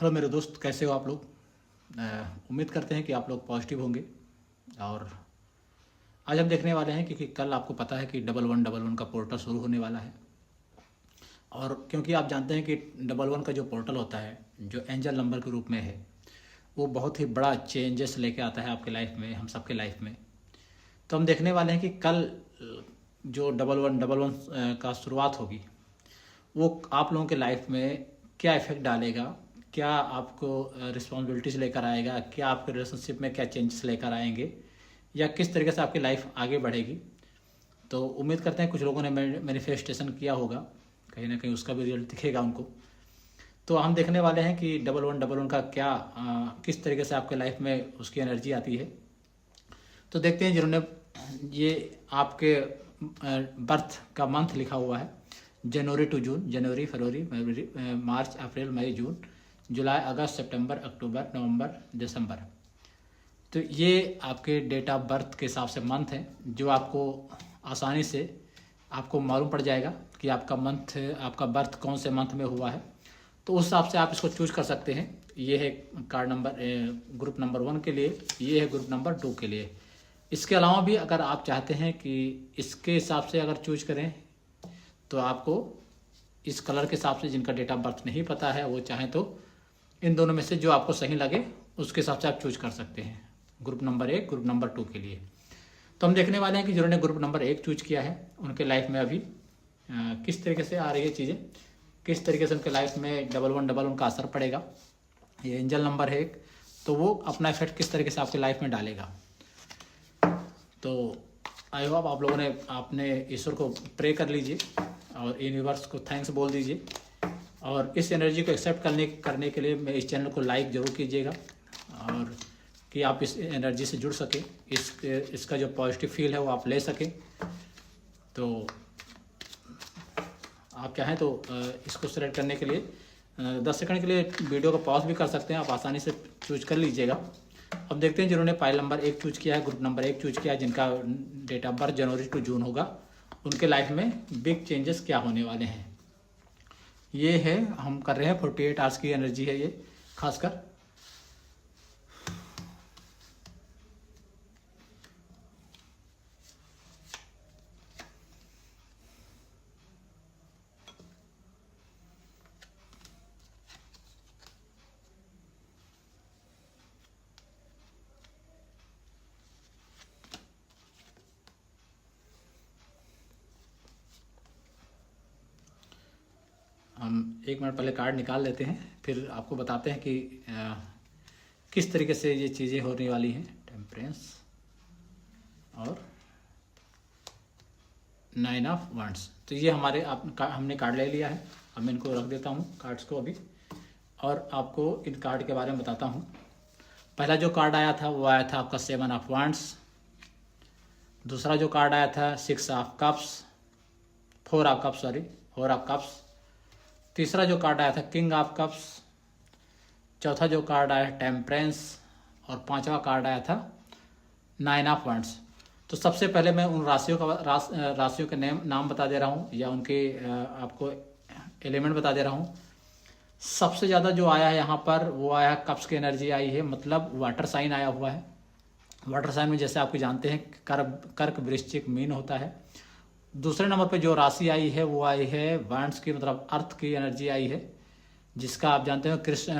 Hello मेरे दोस्त, कैसे हो आप लोग। उम्मीद करते हैं कि आप लोग पॉजिटिव होंगे। और आज हम देखने वाले हैं क्योंकि कल आपको पता है कि 1111 का पोर्टल शुरू होने वाला है। और क्योंकि आप जानते हैं कि 11 का जो पोर्टल होता है, जो एंजल नंबर के रूप में है, वो बहुत ही बड़ा चेंजेस लेके आता है आपके लाइफ में, हम सबके लाइफ में। तो हम देखने वाले हैं कि कल जो 1111 का शुरुआत होगी, वो आप लोगों के लाइफ में क्या इफ़ेक्ट डालेगा, क्या आपको रिस्पॉन्सिबिलिटीज़ लेकर आएगा, क्या आपके रिलेशनशिप में क्या चेंजेस लेकर आएंगे, या किस तरीके से आपकी लाइफ आगे बढ़ेगी। तो उम्मीद करते हैं कुछ लोगों ने मैनिफेस्टेशन किया होगा, कहीं ना कहीं उसका भी रिजल्ट दिखेगा उनको। तो हम देखने वाले हैं कि 1111 का क्या किस तरीके से आपके लाइफ में उसकी एनर्जी आती है। तो देखते हैं जिन्होंने ये आपके बर्थ का मंथ लिखा हुआ है, जनवरी टू जून, जनवरी फरवरी मार्च अप्रैल मई जून जुलाई अगस्त सितंबर अक्टूबर नवंबर दिसंबर। तो ये आपके डेट ऑफ बर्थ के हिसाब से मंथ हैं, जो आपको आसानी से आपको मालूम पड़ जाएगा कि आपका मंथ, आपका बर्थ कौन से मंथ में हुआ है। तो उस हिसाब से आप इसको चूज कर सकते हैं। ये है कार्ड नंबर ग्रुप नंबर 1 के लिए, ये है ग्रुप नंबर 2 के लिए। इसके अलावा भी अगर आप चाहते हैं कि इसके हिसाब से अगर चूज करें, तो आपको इस कलर के हिसाब से, जिनका डेट ऑफ बर्थ नहीं पता है वो चाहें तो इन दोनों में से जो आपको सही लगे उसके हिसाब से आप चूज कर सकते हैं, ग्रुप नंबर 1 ग्रुप नंबर 2 के लिए। तो हम देखने वाले हैं कि जिन्होंने ग्रुप नंबर 1 चूज किया है उनके लाइफ में अभी किस तरीके से आ रही है चीज़ें, किस तरीके से उनके लाइफ में 1111 का असर पड़ेगा। ये एंजल नंबर है एक, तो वो अपना इफेक्ट किस तरीके से आपके लाइफ में डालेगा। तो आई होप आप लोगों ने, आपने ईश्वर को प्रे कर लीजिए और यूनिवर्स को थैंक्स बोल दीजिए। और इस एनर्जी को एक्सेप्ट करने के लिए मैं इस चैनल को लाइक ज़रूर कीजिएगा, और कि आप इस एनर्जी से जुड़ सकें, इसका जो पॉजिटिव फील है वो आप ले सकें। तो आप चाहें तो इसको सेलेक्ट करने के लिए 10 सेकंड के लिए वीडियो को पॉज भी कर सकते हैं, आप आसानी से चूज कर लीजिएगा। अब देखते हैं जिन्होंने फाइल नंबर 1 चूज किया है, ग्रुप नंबर 1 चूज किया है, जिनका डेट ऑफ बर्थ जनवरी टू जून होगा, उनके लाइफ में बिग चेंजेस क्या होने वाले हैं। ये है, हम कर रहे हैं 48 आवर्स की एनर्जी है ये खासकर। हम 1 मिनट पहले कार्ड निकाल लेते हैं, फिर आपको बताते हैं कि किस तरीके से ये चीज़ें होने वाली हैं। टेम्परेंस और 9 ऑफ वांड्स। तो ये हमारे हमने कार्ड ले लिया है। अब मैं इनको रख देता हूँ कार्ड्स को अभी, और आपको इन कार्ड के बारे में बताता हूँ। पहला जो कार्ड आया था वो आया था आपका 7 ऑफ वांड्स। दूसरा जो कार्ड आया था 6 of cups, 4 of cups, sorry 4 of cups. तीसरा जो कार्ड आया था किंग ऑफ कप्स। चौथा जो कार्ड आया टेम्परेंस, और 5वां कार्ड आया था 9 ऑफ वांड्स। तो सबसे पहले मैं उन राशियों के नाम बता दे रहा हूँ, या उनके आपको एलिमेंट बता दे रहा हूँ। सबसे ज़्यादा जो आया है यहाँ पर वो आया कप्स की एनर्जी आई है, मतलब वाटर साइन आया हुआ है। वाटर साइन में जैसे आप जानते हैं कर्क वृश्चिक मीन होता है। दूसरे नंबर पे जो राशि आई है वो आई है वांड्स की, मतलब अर्थ की एनर्जी आई है, जिसका आप जानते हो कृष्ण,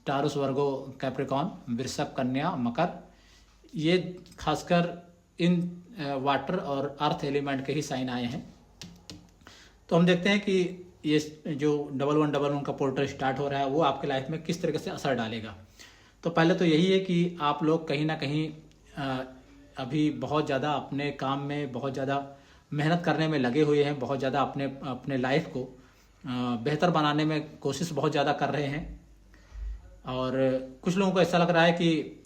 टारुस, वर्गो, कैप्रिकॉन, वृषभ, कन्या, मकर। ये खासकर इन वाटर और अर्थ एलिमेंट के ही साइन आए हैं। तो हम देखते हैं कि ये जो 1111 का पोर्टल स्टार्ट हो रहा है वो आपके लाइफ में किस तरीके से असर डालेगा। तो पहले तो यही है कि आप लोग कहीं ना कहीं अभी बहुत ज़्यादा अपने काम में बहुत ज़्यादा मेहनत करने में लगे हुए हैं, बहुत ज़्यादा अपने लाइफ को बेहतर बनाने में कोशिश बहुत ज़्यादा कर रहे हैं। और कुछ लोगों को ऐसा लग रहा है कि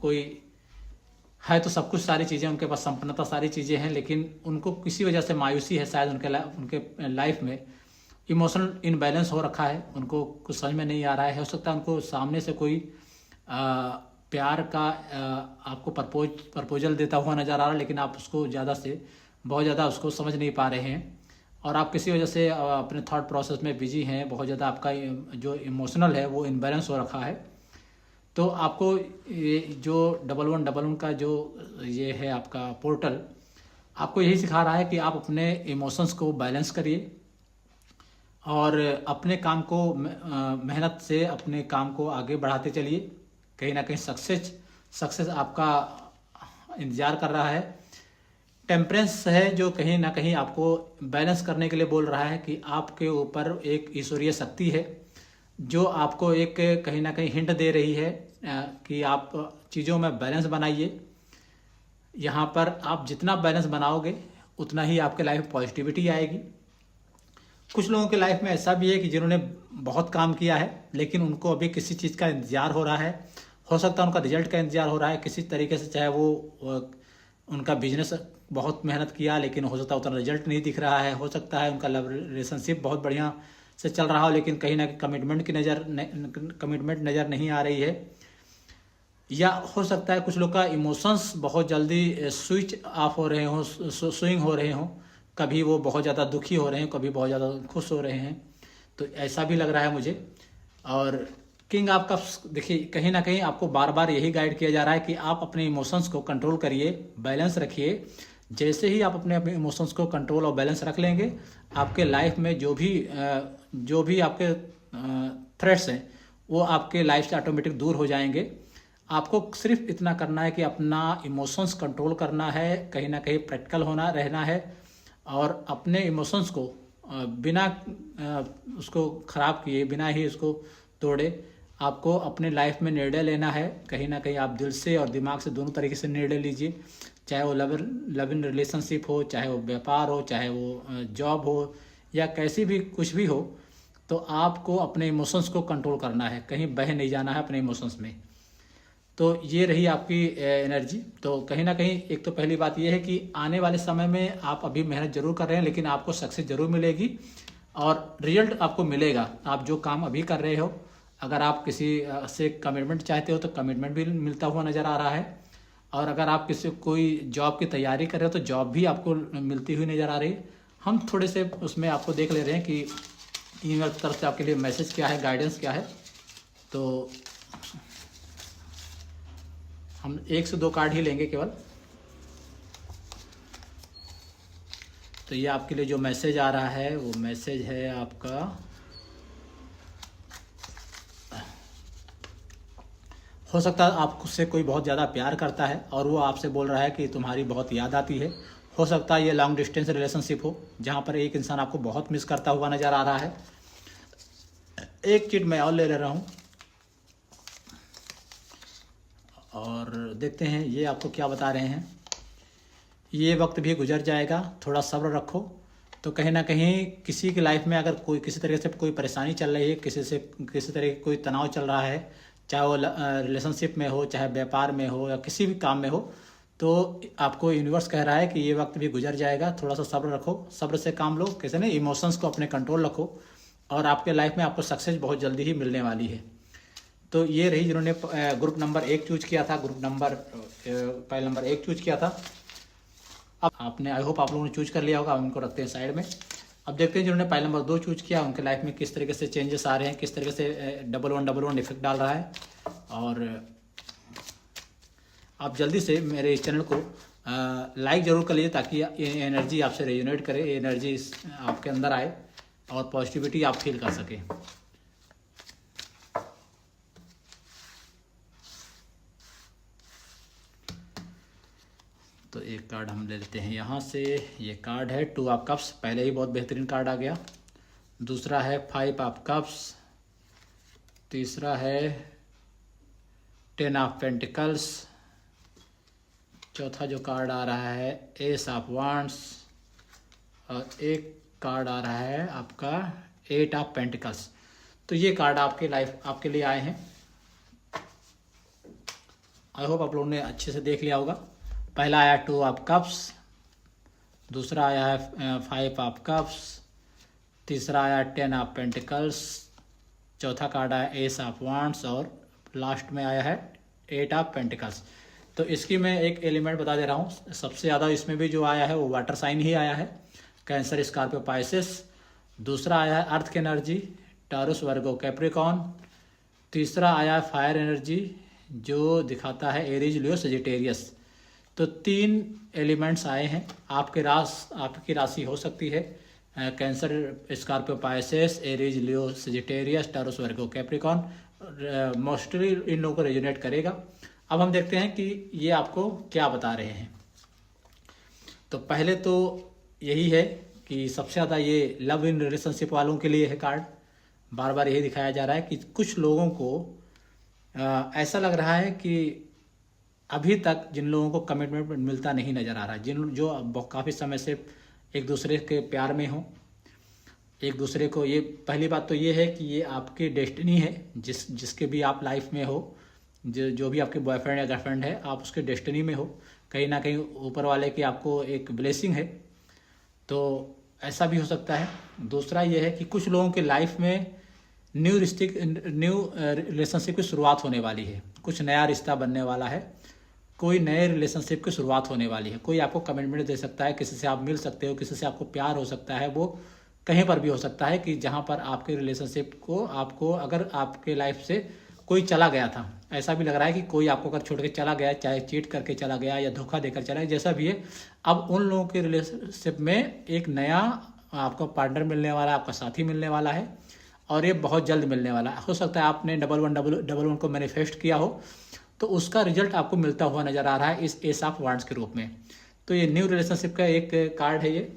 कोई है तो सब कुछ, सारी चीज़ें उनके पास, संपन्नता सारी चीज़ें हैं, लेकिन उनको किसी वजह से मायूसी है शायद उनके लाइफ में। इमोशनल इनबैलेंस हो रखा है, उनको कुछ समझ में नहीं आ रहा है। हो सकता है उनको सामने से कोई प्यार का आपको प्रपोजल देता हुआ नज़र आ रहा है, लेकिन आप उसको बहुत ज़्यादा उसको समझ नहीं पा रहे हैं। और आप किसी वजह से अपने थॉट प्रोसेस में बिजी हैं, बहुत ज़्यादा आपका जो इमोशनल है वो इम्बैलेंस हो रखा है, तो आपको ये जो 1111 का जो ये है आपका पोर्टल, आपको यही सिखा रहा है कि आप अपने इमोशंस को बैलेंस करिए और अपने काम को मेहनत से अपने काम को आगे बढ़ाते चलिए। कहीं ना कहीं सक्सेस आपका इंतज़ार कर रहा है। टेम्परेंस है जो कहीं ना कहीं आपको बैलेंस करने के लिए बोल रहा है कि आपके ऊपर एक ईश्वरीय शक्ति है जो आपको एक कहीं ना कहीं हिंट दे रही है कि आप चीज़ों में बैलेंस बनाइए। यहाँ पर आप जितना बैलेंस बनाओगे उतना ही आपके लाइफ में पॉजिटिविटी आएगी। कुछ लोगों के लाइफ में ऐसा भी है कि जिन्होंने बहुत काम किया है लेकिन उनको अभी किसी चीज़ का इंतज़ार हो रहा है, हो सकता है उनका रिजल्ट का इंतज़ार हो रहा है किसी तरीके से, चाहे वो उनका बिजनेस बहुत मेहनत किया लेकिन हो सकता है उतना रिजल्ट नहीं दिख रहा है, हो सकता है उनका लव रिलेशनशिप बहुत बढ़िया से चल रहा हो लेकिन कहीं ना कहीं कमिटमेंट नज़र नहीं आ रही है, या हो सकता है कुछ लोग का इमोशंस बहुत जल्दी स्विच ऑफ हो रहे हों, स्विंग हो रहे हों, कभी वो बहुत ज़्यादा दुखी हो रहे हैं, कभी बहुत ज़्यादा खुश हो रहे हैं, तो ऐसा भी लग रहा है मुझे। और किंग ऑफ कप्स देखिए, कहीं ना कहीं आपको बार बार यही गाइड किया जा रहा है कि आप अपने इमोशंस को कंट्रोल करिए, बैलेंस रखिए। जैसे ही आप अपने इमोशंस को कंट्रोल और बैलेंस रख लेंगे, आपके लाइफ में जो भी आपके थ्रेट्स हैं वो आपके लाइफ से ऑटोमेटिक दूर हो जाएंगे। आपको सिर्फ इतना करना है कि अपना इमोशंस कंट्रोल करना है, कहीं ना कहीं प्रैक्टिकल रहना है और अपने इमोशंस को बिना उसको ख़राब किए, बिना ही उसको तोड़े आपको अपने लाइफ में निर्णय लेना है। कहीं ना कहीं आप दिल से और दिमाग से दोनों तरीके से निर्णय लीजिए, चाहे वो लव इन रिलेशनशिप हो, चाहे वो व्यापार हो, चाहे वो जॉब हो, या कैसी भी कुछ भी हो, तो आपको अपने इमोशंस को कंट्रोल करना है, कहीं बह नहीं जाना है अपने इमोशंस में। तो ये रही आपकी एनर्जी। तो कहीं ना कहीं एक तो पहली बात ये है कि आने वाले समय में आप अभी मेहनत जरूर कर रहे हैं लेकिन आपको सक्सेस जरूर मिलेगी और रिजल्ट आपको मिलेगा। आप जो काम अभी कर रहे हो, अगर आप किसी से कमिटमेंट चाहते हो तो कमिटमेंट भी मिलता हुआ नज़र आ रहा है, और अगर आप कोई जॉब की तैयारी कर रहे हो तो जॉब भी आपको मिलती हुई नज़र आ रही है। हम थोड़े से उसमें आपको देख ले रहे हैं कि ईमेल की तरफ से आपके लिए मैसेज क्या है, गाइडेंस क्या है। तो हम 1 से 2 कार्ड ही लेंगे केवल। तो ये आपके लिए जो मैसेज आ रहा है वो मैसेज है आपका, हो सकता है आपसे कोई बहुत ज़्यादा प्यार करता है और वो आपसे बोल रहा है कि तुम्हारी बहुत याद आती है। हो सकता है ये लॉन्ग डिस्टेंस रिलेशनशिप हो जहाँ पर एक इंसान आपको बहुत मिस करता हुआ नज़र आ रहा है। एक चिट मैं और ले रहा हूँ और देखते हैं ये आपको क्या बता रहे हैं। ये वक्त भी गुजर जाएगा, थोड़ा सब्र रखो। तो कहीं ना कहीं किसी की लाइफ में अगर कोई किसी तरीके से कोई परेशानी चल रही है, किसी तरह कोई तनाव चल रहा है, चाहे वो रिलेशनशिप में हो, चाहे व्यापार में हो, या किसी भी काम में हो, तो आपको यूनिवर्स कह रहा है कि ये वक्त भी गुजर जाएगा, थोड़ा सा सब्र रखो, सब्र से काम लो। कैसे नहीं, इमोशंस को अपने कंट्रोल रखो और आपके लाइफ में आपको सक्सेस बहुत जल्दी ही मिलने वाली है। तो ये रही जिन्होंने ग्रुप नंबर 1 चूज किया था, फाइल नंबर 1 चूज किया था। अब आपने, आई होप आप लोगों ने चूज कर लिया होगा, उनको रखते हैं साइड में। अब देखते हैं जिन्होंने फाइल नंबर 2 चूज किया उनके लाइफ में किस तरीके से चेंजेस आ रहे हैं, किस तरीके से 1111 इफेक्ट डाल रहा है। और आप जल्दी से मेरे इस चैनल को लाइक ज़रूर कर लीजिए ताकि ये एनर्जी आपसे रेजोनेट करे, ये एनर्जी आपके अंदर आए और पॉजिटिविटी आप फील कर सकें। तो एक कार्ड हम ले लेते हैं यहाँ से। ये कार्ड है 2 ऑफ कप्स, पहले ही बहुत बेहतरीन कार्ड आ गया। दूसरा है 5 ऑफ कप्स। तीसरा है 10 ऑफ पेंटिकल्स। चौथा जो कार्ड आ रहा है एस ऑफ वांड्स। और एक कार्ड आ रहा है आपका 8 ऑफ पेंटिकल्स। तो ये कार्ड आपके लिए आए हैं। आई होप आप लोगों ने अच्छे से देख लिया होगा। पहला आया 2 ऑफ कप्स, दूसरा आया है 5 ऑफ कप्स, तीसरा आया 10 ऑफ पेंटिकल्स, चौथा कार्ड आया एस ऑफ वांड्स और लास्ट में आया है 8 ऑफ पेंटिकल्स। तो इसकी मैं एक एलिमेंट बता दे रहा हूँ। सबसे ज़्यादा इसमें भी जो आया है वो वाटर साइन ही आया है। Cancer, Scorpio, Pisces. दूसरा आया है अर्थ की एनर्जी, टॉरस, वर्गो, कैप्रिकॉर्न। तीसरा आया है फायर एनर्जी जो दिखाता है एरीज, लियो, सजिटेरियस। तो 3 एलिमेंट्स आए हैं। आपकी राशि हो सकती है cancer, Scorpio, Pisces, Aries, Leo, Sagittarius, taurus, Virgo, Capricorn. Mostly in लोगों को रेजोनेट करेगा। अब हम देखते हैं कि ये आपको क्या बता रहे हैं। तो पहले तो यही है कि सबसे ज़्यादा ये लव इन रिलेशनशिप वालों के लिए है कार्ड। बार बार यही दिखाया जा रहा है कि कुछ लोगों को ऐसा लग रहा है कि अभी तक जिन लोगों को कमिटमेंट मिलता नहीं नज़र आ रहा है, जो काफ़ी समय से एक दूसरे के प्यार में हो, एक दूसरे को, ये पहली बात तो ये है कि ये आपकी डेस्टिनी है। जिसके भी आप लाइफ में हो, जो भी आपके बॉयफ्रेंड या गर्लफ्रेंड है, आप उसके डेस्टिनी में हो। कहीं ना कहीं ऊपर वाले की आपको एक ब्लेसिंग है, तो ऐसा भी हो सकता है। दूसरा ये है कि कुछ लोगों के लाइफ में न्यू रिलेशनशिप की शुरुआत होने वाली है। कुछ नया रिश्ता बनने वाला है, कोई नए रिलेशनशिप की शुरुआत होने वाली है। कोई आपको कमिटमेंट दे सकता है, किसी से आप मिल सकते हो, किसी से आपको प्यार हो सकता है। वो कहीं पर भी हो सकता है कि जहाँ पर आपके रिलेशनशिप को आपको, अगर आपके लाइफ से कोई चला गया था, ऐसा भी लग रहा है कि कोई आपको अगर छोड़ के चला गया, चाहे चीट करके चला गया या धोखा देकर चला गया, जैसा भी है, अब उन लोगों के रिलेशनशिप में एक नया आपको पार्टनर मिलने वाला है, आपका साथी मिलने वाला है, और ये बहुत जल्द मिलने वाला है। हो सकता है आपने 1111 को मैनिफेस्ट किया हो, तो उसका रिजल्ट आपको मिलता हुआ नजर आ रहा है इस एस ऑफ वांड्स के रूप में। तो ये न्यू रिलेशनशिप का एक कार्ड है। ये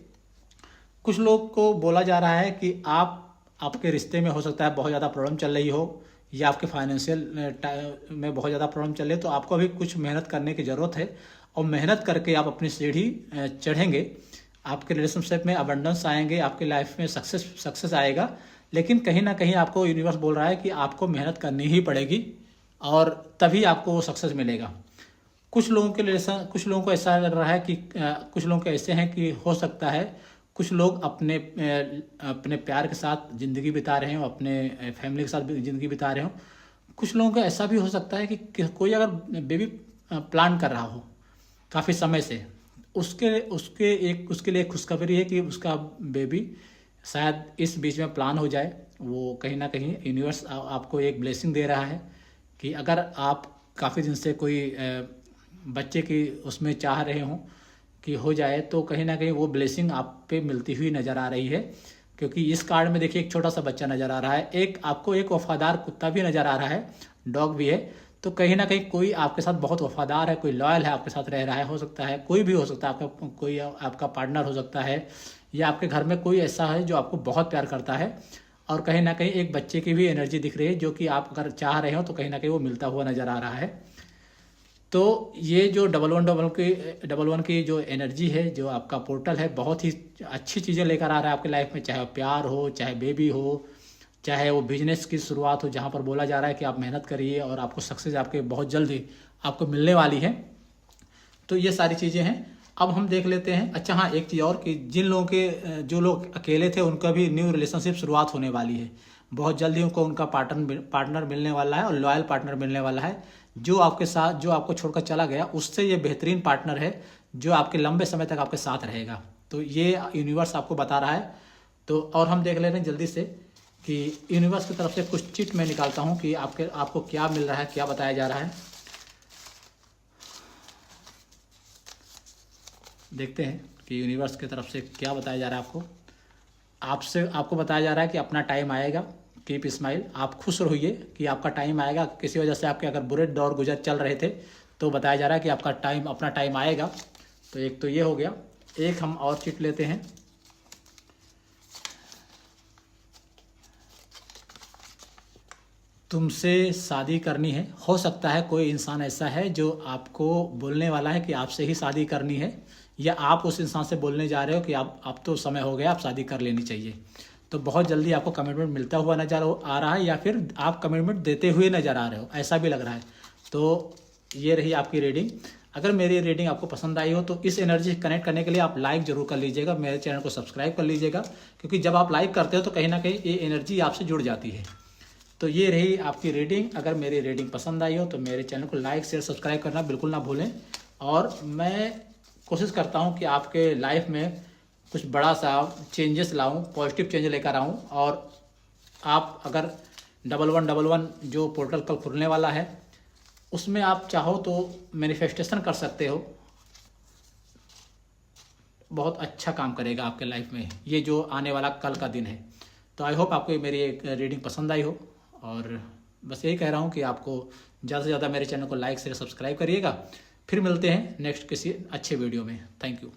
कुछ लोग को बोला जा रहा है कि आपके रिश्ते में हो सकता है बहुत ज़्यादा प्रॉब्लम चल रही हो, या आपके फाइनेंशियल में बहुत ज़्यादा प्रॉब्लम चल रही है, तो आपको अभी कुछ मेहनत करने की ज़रूरत है, और मेहनत करके आप अपनी सीढ़ी चढ़ेंगे। आपके रिलेशनशिप में अबंडेंस आएंगे, आपकी लाइफ में सक्सेस आएगा। लेकिन कहीं ना कहीं आपको यूनिवर्स बोल रहा है कि आपको मेहनत करनी ही पड़ेगी, और तभी आपको वो सक्सेस मिलेगा। कुछ लोगों को ऐसा लग रहा है कि कुछ लोगों के ऐसे हैं कि हो सकता है कुछ लोग अपने प्यार के साथ ज़िंदगी बिता रहे हो, अपने फैमिली के साथ ज़िंदगी बिता रहे हो। कुछ लोगों को ऐसा भी हो सकता है कि कोई अगर बेबी प्लान कर रहा हो काफ़ी समय से, उसके लिए खुशखबरी है कि उसका बेबी शायद इस बीच में प्लान हो जाए। वो कहीं ना कहीं यूनिवर्स आपको एक ब्लेसिंग दे रहा है कि अगर आप काफ़ी दिन से कोई बच्चे की उसमें चाह रहे हो कि हो जाए, तो कहीं ना कहीं वो ब्लेसिंग आप पे मिलती हुई नज़र आ रही है। क्योंकि इस कार्ड में देखिए एक छोटा सा बच्चा नज़र आ रहा है, आपको एक वफादार कुत्ता भी नज़र आ रहा है, डॉग भी है। तो कहीं ना कहीं कोई आपके साथ बहुत वफादार है, कोई लॉयल है, आपके साथ रह रहा है। हो सकता है कोई भी हो सकता है, कोई आपका पार्टनर हो सकता है, या आपके घर में कोई ऐसा है जो आपको बहुत प्यार करता है। और कहीं ना कहीं एक बच्चे की भी एनर्जी दिख रही है, जो कि आप अगर चाह रहे हो तो कहीं ना कहीं वो मिलता हुआ नज़र आ रहा है। तो ये जो 1111 की जो एनर्जी है, जो आपका पोर्टल है, बहुत ही अच्छी चीज़ें लेकर आ रहा है आपकी लाइफ में। चाहे प्यार हो, चाहे बेबी हो, चाहे वो बिजनेस की शुरुआत हो, जहाँ पर बोला जा रहा है कि आप मेहनत करिए और आपको सक्सेस आपके बहुत जल्दी आपको मिलने वाली है। तो ये सारी चीज़ें हैं। अब हम देख लेते हैं। अच्छा हाँ, एक चीज़ और कि जो लोग अकेले थे, उनका भी न्यू रिलेशनशिप शुरुआत होने वाली है। बहुत जल्दी उनको उनका पार्टनर मिलने वाला है, और लॉयल पार्टनर मिलने वाला है। जो आपको छोड़कर चला गया, उससे ये बेहतरीन पार्टनर है जो आपके लंबे समय तक आपके साथ रहेगा। तो ये यूनिवर्स आपको बता रहा है। तो और हम देख ले रहे हैं जल्दी से कि यूनिवर्स की तरफ से कुछ चिट मैं निकालता हूँ कि आपको क्या मिल रहा है, क्या बताया जा रहा है। देखते हैं कि यूनिवर्स की तरफ से क्या बताया जा रहा है आपको बताया जा रहा है कि अपना टाइम आएगा। कीप स्माइल, आप खुश रहिए कि आपका टाइम आएगा। किसी वजह से आपके अगर बुरे दौर गुजर चल रहे थे, तो बताया जा रहा है कि अपना टाइम आएगा। तो एक तो ये हो गया। एक हम और चिट लेते हैं। तुमसे शादी करनी है। हो सकता है कोई इंसान ऐसा है जो आपको बोलने वाला है कि आपसे ही शादी करनी है, या आप उस इंसान से बोलने जा रहे हो कि आप तो समय हो गया, आप शादी कर लेनी चाहिए। तो बहुत जल्दी आपको कमिटमेंट मिलता हुआ नजर आ रहा है, या फिर आप कमिटमेंट देते हुए नजर आ रहे हो, ऐसा भी लग रहा है। तो ये रही आपकी रीडिंग। अगर मेरी रीडिंग आपको पसंद आई हो तो इस एनर्जी से कनेक्ट करने के लिए आप लाइक जरूर कर लीजिएगा, मेरे चैनल को सब्सक्राइब कर लीजिएगा, क्योंकि जब आप लाइक करते हो तो कहीं ना कहीं ये एनर्जी आपसे जुड़ जाती है। तो ये रही आपकी रीडिंग। अगर मेरी रीडिंग पसंद आई हो तो मेरे चैनल को लाइक शेयर सब्सक्राइब करना बिल्कुल ना भूलें। और मैं कोशिश करता हूँ कि आपके लाइफ में कुछ बड़ा सा चेंजेस लाऊं, पॉजिटिव चेंज लेकर आऊं। और आप अगर 1111 जो पोर्टल कल खुलने वाला है उसमें आप चाहो तो मैनिफेस्टेशन कर सकते हो। बहुत अच्छा काम करेगा आपके लाइफ में ये जो आने वाला कल का दिन है। तो आई होप आपको मेरी एक रीडिंग पसंद आई हो, और बस यही कह रहा हूँ कि आपको ज़्यादा से ज़्यादा मेरे चैनल को लाइक शेयर सब्सक्राइब करिएगा। फिर मिलते हैं नेक्स्ट किसी अच्छे वीडियो में। Thank you.